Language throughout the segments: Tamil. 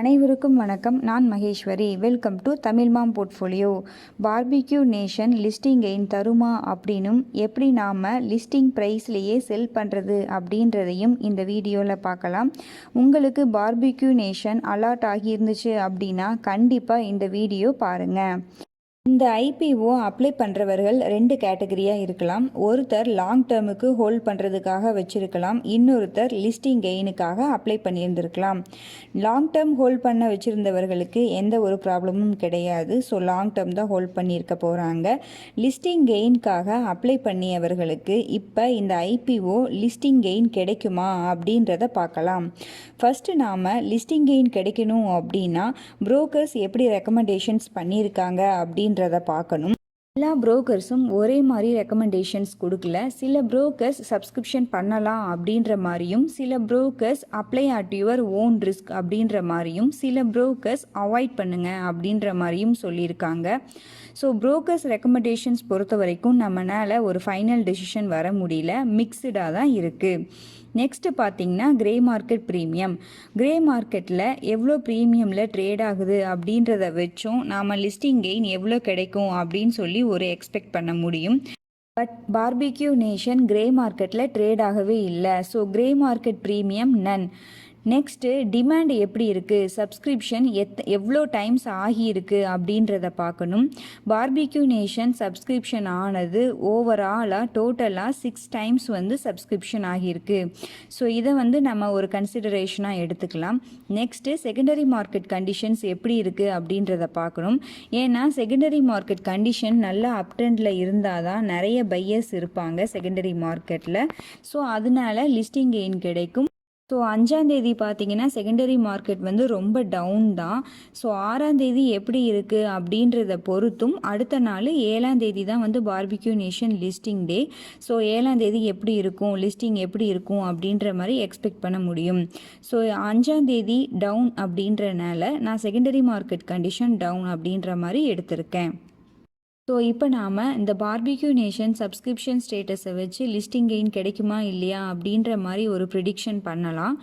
அனைவருக்கும் வணக்கம். நான் Maheswari. Welcome to Tamil mom portfolio. Barbeque nation listing gain தருமா அப்படின்னும் எப்படி நாம் லிஸ்டிங் ப்ரைஸ்லேயே செல் பண்ணுறது அப்படின்றதையும் இந்த வீடியோவில் பார்க்கலாம். உங்களுக்கு பார்பிக்யூ நேஷன் அலாட் ஆகியிருந்துச்சு அப்படின்னா கண்டிப்பாக இந்த வீடியோ பாருங்கள். இந்த ஐபிஓ அப்ளை பண்ணுறவர்கள் 2 கேட்டகரியாக இருக்கலாம். ஒருத்தர் லாங் டேர்முக்கு ஹோல்ட் பண்ணுறதுக்காக வச்சுருக்கலாம், இன்னொருத்தர் லிஸ்டிங் கெயினுக்காக அப்ளை பண்ணியிருந்திருக்கலாம். லாங் டேர்ம் ஹோல்ட் பண்ண வச்சுருந்தவர்களுக்கு எந்த ஒரு ப்ராப்ளமும் கிடையாது. ஸோ லாங் டேர்ம் தான் ஹோல்ட் பண்ணியிருக்க போகிறாங்க. லிஸ்டிங் கெயினுக்காக அப்ளை பண்ணியவர்களுக்கு இப்போ இந்த ஐபிஓ லிஸ்டிங் கெயின் கிடைக்குமா அப்படின்றத பார்க்கலாம். ஃபஸ்ட்டு நாம் லிஸ்டிங் கெயின் கிடைக்கணும் அப்படின்னா புரோக்கர்ஸ் எப்படி ரெக்கமெண்டேஷன்ஸ் பண்ணியிருக்காங்க அப்படின்றத பார்க்கணும். எல்லா புரோக்கர்ஸும் ஒரே மாதிரி ரெக்கமெண்டேஷன்ஸ் கொடுக்கல. சில புரோக்கர்ஸ் சப்ஸ்கிரிப்ஷன் பண்ணலாம் அப்படின்ற மாதிரியும், சில brokers apply at your own risk அப்படின்ற மாதிரியும், சில புரோக்கர்ஸ் அவாய்ட் பண்ணுங்க அப்படின்ற மாதிரியும் சொல்லியிருக்காங்க. ஸோ புரோக்கர்ஸ் ரெக்கமெண்டேஷன்ஸ் பொறுத்த வரைக்கும் நம்மளால் ஒரு ஃபைனல் டெசிஷன் வர முடியல, மிக்சடாக தான் இருக்குது. நெக்ஸ்ட்டு பார்த்திங்கன்னா கிரே மார்க்கெட் ப்ரீமியம். கிரே மார்க்கெட்டில் எவ்வளோ ப்ரீமியமில் ட்ரேட் ஆகுது அப்படின்றத வச்சும் நாம் லிஸ்டிங் கெயின் எவ்வளோ கிடைக்கும் அப்படின்னு சொல்லி ஒரு எக்ஸ்பெக்ட் பண்ண முடியும். பட் பார்பிக்யூ நேஷன் கிரே மார்க்கெட்டில் ட்ரேட் ஆகவே இல்லை. ஸோ கிரே மார்க்கெட் ப்ரீமியம் நன். நெக்ஸ்ட்டு டிமாண்ட் எப்படி இருக்குது, சப்ஸ்கிரிப்ஷன் எவ்வளோ டைம்ஸ் ஆகியிருக்கு அப்படின்றத பார்க்கணும். பார்பிக்யூ நேஷன் சப்ஸ்கிரிப்ஷன் ஆனது ஓவராலாக டோட்டலாக 6 டைம்ஸ் சப்ஸ்கிரிப்ஷன் ஆகியிருக்கு. ஸோ இதை நம்ம ஒரு கன்சிடரேஷனாக எடுத்துக்கலாம். நெக்ஸ்ட்டு செகண்டரி மார்க்கெட் கண்டிஷன்ஸ் எப்படி இருக்குது அப்படின்றத பார்க்கணும். ஏன்னா செகண்டரி மார்க்கெட் கண்டிஷன் நல்லா அப் ட்ரெண்டில் இருந்தால் தான் நிறைய பையர்ஸ் இருப்பாங்க செகண்டரி மார்க்கெட்டில். ஸோ அதனால லிஸ்டிங் கெயின் கிடைக்கும். ஸோ 5ஆம் தேதி பார்த்தீங்கன்னா செகண்டரி மார்க்கெட் ரொம்ப டவுன் தான். ஸோ 6ஆம் தேதி எப்படி இருக்குது அப்படின்றத பொறுத்தும் அடுத்த நாள் 7ஆம் தேதி தான் பார்பிக்யூ நேஷன் லிஸ்டிங் டே. ஸோ 7ஆம் தேதி எப்படி இருக்கும், லிஸ்டிங் எப்படி இருக்கும் அப்படின்ற மாதிரி எக்ஸ்பெக்ட் பண்ண முடியும். ஸோ 5ஆம் தேதி டவுன் அப்படின்றனால நான் செகண்டரி மார்க்கெட் கண்டிஷன் டவுன் அப்படின்ற மாதிரி எடுத்திருக்கேன். ஸோ இப்போ நாம் இந்த பார்பிக்யூ நேஷன் சப்ஸ்கிரிப்ஷன் ஸ்டேட்டஸை வச்சு லிஸ்டிங் கெயின் கிடைக்குமா இல்லையா அப்படின்ற மாதிரி ஒரு ப்ரிடிக்ஷன் பண்ணலாம்.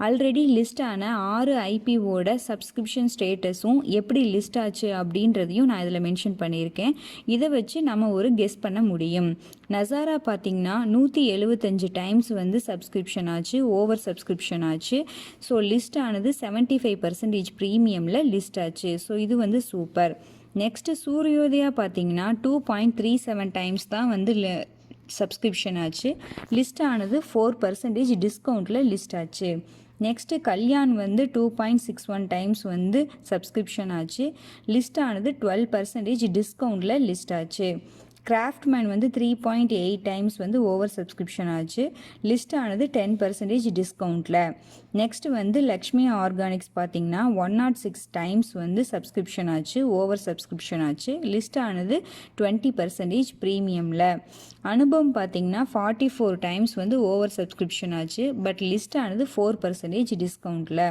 ஆல்ரெடி லிஸ்ட் ஆன 6 ஐபிஓட சப்ஸ்கிரிப்ஷன் ஸ்டேட்டஸும் எப்படி லிஸ்ட் ஆச்சு அப்படின்றதையும் நான் இதில் மென்ஷன் பண்ணியிருக்கேன். இதை வச்சு நம்ம ஒரு கெஸ் பண்ண முடியும். நசாரா பார்த்திங்கன்னா 175 டைம்ஸ் சப்ஸ்கிரிப்ஷன் ஆச்சு, ஓவர் சப்ஸ்கிரிப்ஷன் ஆச்சு. ஸோ லிஸ்ட் ஆனது 75% ப்ரீமியமில் லிஸ்ட் ஆச்சு. ஸோ இது சூப்பர். நெக்ஸ்ட்டு சூரியோதயா பார்த்தீங்கன்னா 2.37 டைம்ஸ் தான் சப்ஸ்கிரிப்ஷன் ஆச்சு. லிஸ்ட் ஆனது 4% டிஸ்கவுண்ட்டில் லிஸ்ட் ஆச்சு. நெக்ஸ்ட்டு கல்யாண் 2.61 டைம்ஸ் சப்ஸ்கிரிப்ஷன் ஆச்சு. லிஸ்ட் ஆனது 12% டிஸ்கவுண்ட்டில் லிஸ்ட் ஆச்சு. கிராஃப்ட்மேன் 3.8 டைம்ஸ் ஓவர் சப்ஸ்கிரிப்ஷன் ஆச்சு. லிஸ்ட் ஆனது 10% டிஸ்கவுண்ட்டில். நெக்ஸ்ட் லக்ஷ்மி ஆர்கானிக்ஸ் பார்த்தீங்கன்னா 106 டைம்ஸ் சப்ஸ்கிரிப்ஷன் ஆச்சு, ஓவர் சப்ஸ்கிரிப்ஷன் ஆச்சு. லிஸ்ட் ஆனது 20% ப்ரீமியமில். அனுபவம் பார்த்தீங்கன்னா 44 டைம்ஸ் ஓவர் சப்ஸ்கிரிப்ஷன் ஆச்சு, பட் லிஸ்ட் ஆனது 4% டிஸ்கவுண்ட்டில்.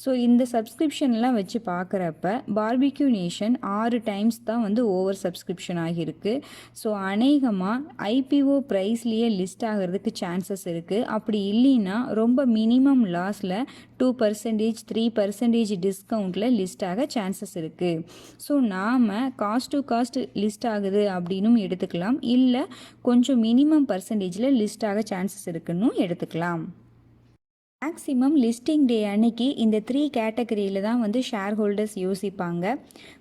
ஸோ இந்த சப்ஸ்கிரிப்ஷன்லாம் வச்சு பார்க்குறப்ப பார்பிக்யூ நேஷன் 6 டைம்ஸ் தான் ஓவர் சப்ஸ்கிரிப்ஷன் ஆகியிருக்கு. ஸோ அநேகமாக ஐபிஓ ப்ரைஸ்லேயே லிஸ்ட் ஆகிறதுக்கு சான்சஸ் இருக்குது. அப்படி இல்லைன்னா ரொம்ப மினிமம் லாஸில் 2%, 3% டிஸ்கவுண்ட்டில் லிஸ்ட் ஆக சான்சஸ் இருக்குது. ஸோ நாம் காஸ்ட் டு காஸ்ட் லிஸ்ட் ஆகுது அப்படின்னும் எடுத்துக்கலாம், இல்லை கொஞ்சம் மினிமம் பர்சன்டேஜில் லிஸ்ட் ஆக சான்சஸ் இருக்குன்னு எடுத்துக்கலாம். மேக்ஸிமம் லிஸ்டிங் டே அன்னைக்கு இந்த 3 கேட்டகரியில் தான் ஷேர் ஹோல்டர்ஸ் யோசிப்பாங்க.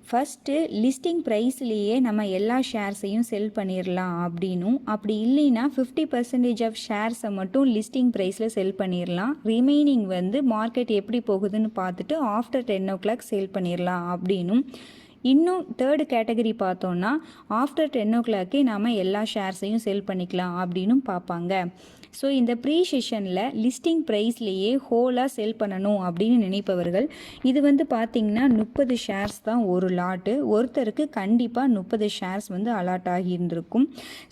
ஃபஸ்ட்டு லிஸ்டிங் ப்ரைஸ்லேயே நம்ம எல்லா ஷேர்ஸையும் செல் பண்ணிடலாம் அப்படின்னும், அப்படி இல்லைன்னா 50% ஆஃப் ஷேர்ஸை மட்டும் லிஸ்டிங் ப்ரைஸில் செல் பண்ணிடலாம். ரிமைனிங் மார்க்கெட் எப்படி போகுதுன்னு பார்த்துட்டு ஆஃப்டர் 10 o'clock சேல் பண்ணிடலாம் அப்படின்னும். இன்னும் 3rd கேட்டகரி பார்த்தோன்னா ஆஃப்டர் 10 o'clock நாம் எல்லா ஷேர்ஸையும் செல் பண்ணிக்கலாம் அப்படின்னும் பார்ப்பாங்க. ஸோ இந்த ப்ரீ செஷனில் லிஸ்டிங் ப்ரைஸ்லேயே ஹோலாக செல் பண்ணணும் அப்படின்னு நினைப்பவர்கள் இது பார்த்திங்கன்னா 30 ஷேர்ஸ் தான் ஒரு லாட்டு. ஒருத்தருக்கு கண்டிப்பாக 30 ஷேர்ஸ் அலாட் ஆகியிருந்திருக்கும்.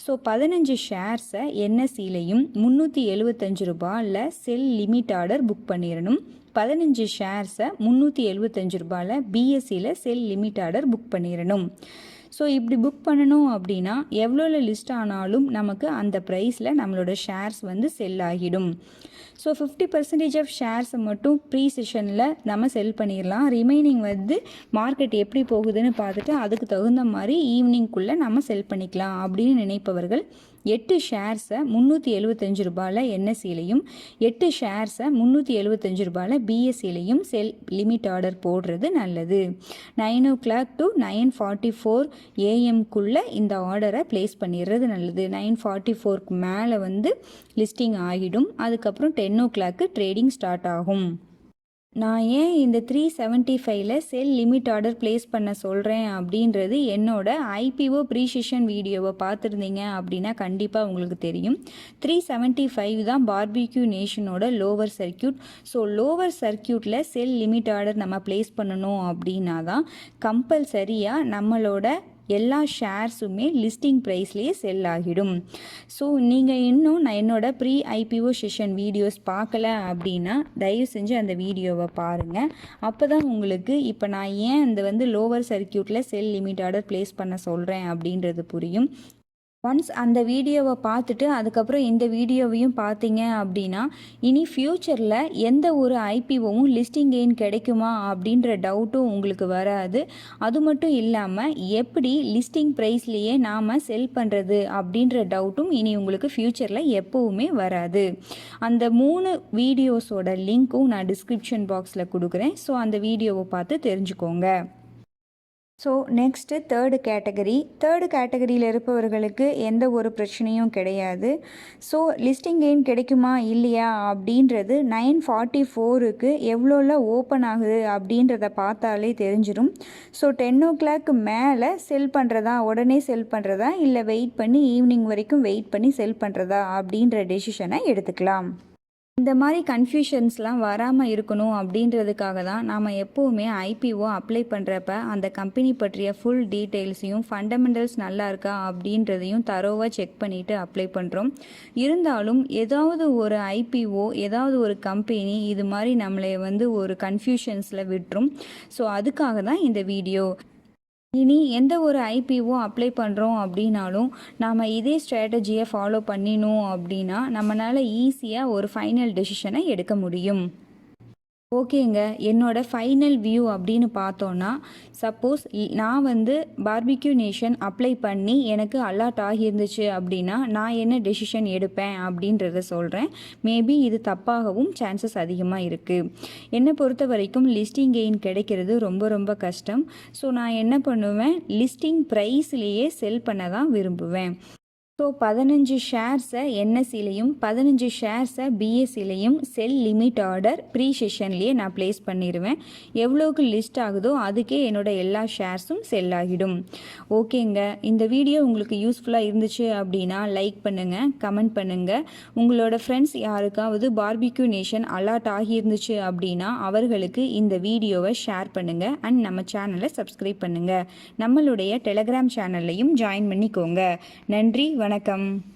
ஸோ 15 ஷேர்ஸை என்எஸ்சிலையும் 375 ரூபாயில் செல் லிமிட் ஆர்டர் புக் பண்ணிடணும். 15 ஷேர்ஸை 375 ரூபாயில் பிஎஸ்சியில் செல் லிமிட் ஆர்டர் புக் பண்ணிடணும். ஸோ இப்படி புக் பண்ணணும் அப்படின்னா எவ்வளோல லிஸ்ட் ஆனாலும் நமக்கு அந்த ப்ரைஸில் நம்மளோட ஷேர்ஸ் வந்து செல் ஆகிடும். ஸோ 50% ஆஃப் ஷேர்ஸை மட்டும் ப்ரீ செஷனில் நம்ம செல் பண்ணிடலாம். ரிமைனிங் வந்து மார்க்கெட் எப்படி போகுதுன்னு பார்த்துட்டு அதுக்கு தகுந்த மாதிரி ஈவினிங்குள்ளே நம்ம செல் பண்ணிக்கலாம் அப்படின்னு நினைப்பவர்கள் 8 ஷேர்ஸை 375 ரூபாயில் என்எஸ்சிலையும் 8 ஷேர்ஸை 375 ரூபாயில் பிஎஸ்சிலையும் செல் லிமிட் ஆர்டர் போடுறது நல்லது. 9 o'clock to 9:44 AM இந்த ஆர்டரை ப்ளேஸ் பண்ணிடுறது நல்லது. 9:44 மேலே வந்து லிஸ்டிங் ஆகிடும். அதுக்கப்புறம் 10 o'clock ட்ரேடிங் ஸ்டார்ட் ஆகும். நான் ஏன் இந்த 375ல் செல் லிமிட் ஆர்டர் ப்ளேஸ் பண்ண சொல்கிறேன் அப்படின்றது என்னோட ஐபிஓ ப்ரீசெஷன் வீடியோவை பார்த்துருந்தீங்க அப்படின்னா கண்டிப்பாக உங்களுக்கு தெரியும். 375 தான் பார்பிக்யூ நேஷனோட லோவர் சர்க்கியூட். ஸோ லோவர் சர்க்கியூட்டில் செல் லிமிட் ஆர்டர் நம்ம ப்ளேஸ் பண்ணணும் அப்படின்னா தான் கம்பல்சரியாக நம்மளோட எல்லா ஷேர்ஸுமே லிஸ்டிங் ப்ரைஸ்லேயே செல் ஆகிடும். ஸோ நீங்கள் இன்னும் நான் என்னோட ப்ரீ ஐபிஓ செஷன் வீடியோஸ் பார்க்கல அப்படின்னா தயவு செஞ்சு அந்த வீடியோவை பாருங்கள். அப்போ தான் உங்களுக்கு இப்போ நான் ஏன் அந்த வந்து லோவர் சர்க்கியூட்டில் செல் லிமிட் ஆர்டர் ப்ளேஸ் பண்ண சொல்கிறேன் அப்படின்றது புரியும். ஒன்ஸ் அந்த வீடியோவை பார்த்துட்டு அதுக்கப்புறம் இந்த வீடியோவையும் பார்த்தீங்க அப்படின்னா இனி ஃப்யூச்சரில் எந்த ஒரு ஐபிஓவும் லிஸ்டிங் கெயின் கிடைக்குமா அப்படின்ற டவுட்டும் உங்களுக்கு வராது. அது மட்டும் இல்லாமல் எப்படி லிஸ்டிங் ப்ரைஸ்லேயே நாம் செல் பண்ணுறது அப்படின்ற டவுட்டும் இனி உங்களுக்கு ஃப்யூச்சரில் எப்போவுமே வராது. அந்த 3 வீடியோஸோட லிங்க்கும் நான் டிஸ்கிரிப்ஷன் பாக்ஸில் கொடுக்குறேன். ஸோ அந்த வீடியோவை பார்த்து தெரிஞ்சுக்கோங்க. ஸோ நெக்ஸ்ட்டு தேர்டு கேட்டகரியில் இருப்பவர்களுக்கு எந்த ஒரு பிரச்சனையும் கிடையாது. ஸோ லிஸ்டிங் கெயின் கிடைக்குமா இல்லையா அப்படின்றது 9:44க்கு எவ்வளோல ஓப்பன் ஆகுது அப்படின்றத பார்த்தாலே தெரிஞ்சிடும். ஸோ 10 o'clock மேலே செல் பண்ணுறதா, உடனே செல் பண்ணுறதா, இல்லை வெயிட் பண்ணி ஈவினிங் வரைக்கும் வெயிட் பண்ணி செல் பண்ணுறதா அப்படின்ற டெசிஷனை எடுத்துக்கலாம். இந்த மாதிரி கன்ஃபியூஷன்ஸ்லாம் வராமல் இருக்கணும் அப்படின்றதுக்காக தான் நாம் எப்போவுமே ஐபிஓ அப்ளை பண்ணுறப்ப அந்த கம்பெனி பற்றிய ஃபுல் டீட்டெயில்ஸையும் ஃபண்டமெண்டல்ஸ் நல்லா இருக்கா அப்படின்றதையும் தரோவாக செக் பண்ணிவிட்டு அப்ளை பண்ணுறோம். இருந்தாலும் ஏதாவது ஒரு ஐபிஓ ஏதாவது ஒரு கம்பெனி இது மாதிரி நம்மளை வந்து ஒரு கன்ஃபியூஷன்ஸில் விட்டுரும். ஸோ அதுக்காக தான் இந்த வீடியோ. இனி எந்த ஒரு ஐபிஓ அப்ளை பண்ணுறோம் அப்படின்னாலும் நாம் இதே ஸ்ட்ராட்டஜியை ஃபாலோ பண்ணினோம் அப்படின்னா நம்மளால் ஈஸியாக ஒரு ஃபைனல் டெசிஷனை எடுக்க முடியும். ஓகேங்க, என்னோட ஃபைனல் வியூ அப்படின்னு பார்த்தோன்னா, சப்போஸ் நான் வந்து பார்பிக்யூ நேஷன் அப்ளை பண்ணி எனக்கு அலாட் ஆகியிருந்துச்சு அப்படின்னா நான் என்ன டெசிஷன் எடுப்பேன் அப்படின்றத சொல்கிறேன். மேபி இது தப்பாகவும் சான்சஸ் அதிகமாக இருக்குது. என்னை பொறுத்த வரைக்கும் லிஸ்டிங் கெயின் கிடைக்கிறது ரொம்ப ரொம்ப கஷ்டம். ஸோ நான் என்ன பண்ணுவேன், லிஸ்டிங் ப்ரைஸ்லேயே செல் பண்ண தான் விரும்புவேன். ஸோ 15 ஷேர்ஸை என்எஸ்சிலையும் 15 ஷேர்ஸை பிஎஸ்சிலையும் செல் லிமிட் ஆர்டர் ப்ரீ செஷன்லேயே நான் ப்ளேஸ் பண்ணிடுவேன். எவ்வளோக்கு லிஸ்ட் ஆகுதோ அதுக்கே என்னோட எல்லா ஷேர்ஸும் செல் ஆகிடும். ஓகேங்க, இந்த வீடியோ உங்களுக்கு யூஸ்ஃபுல்லாக இருந்துச்சு அப்படின்னா லைக் பண்ணுங்கள், கமெண்ட் பண்ணுங்கள். உங்களோட ஃப்ரெண்ட்ஸ் யாருக்காவது பார்பிக்யூ நேஷன் அலாட் ஆகியிருந்துச்சு அப்படின்னா அவர்களுக்கு இந்த வீடியோவை ஷேர் பண்ணுங்கள். அண்ட் நம்ம சேனலை சப்ஸ்கிரைப் பண்ணுங்கள். நம்மளுடைய டெலகிராம் சேனல்லையும் ஜாயின் பண்ணிக்கோங்க. நன்றி, வணக்கம்.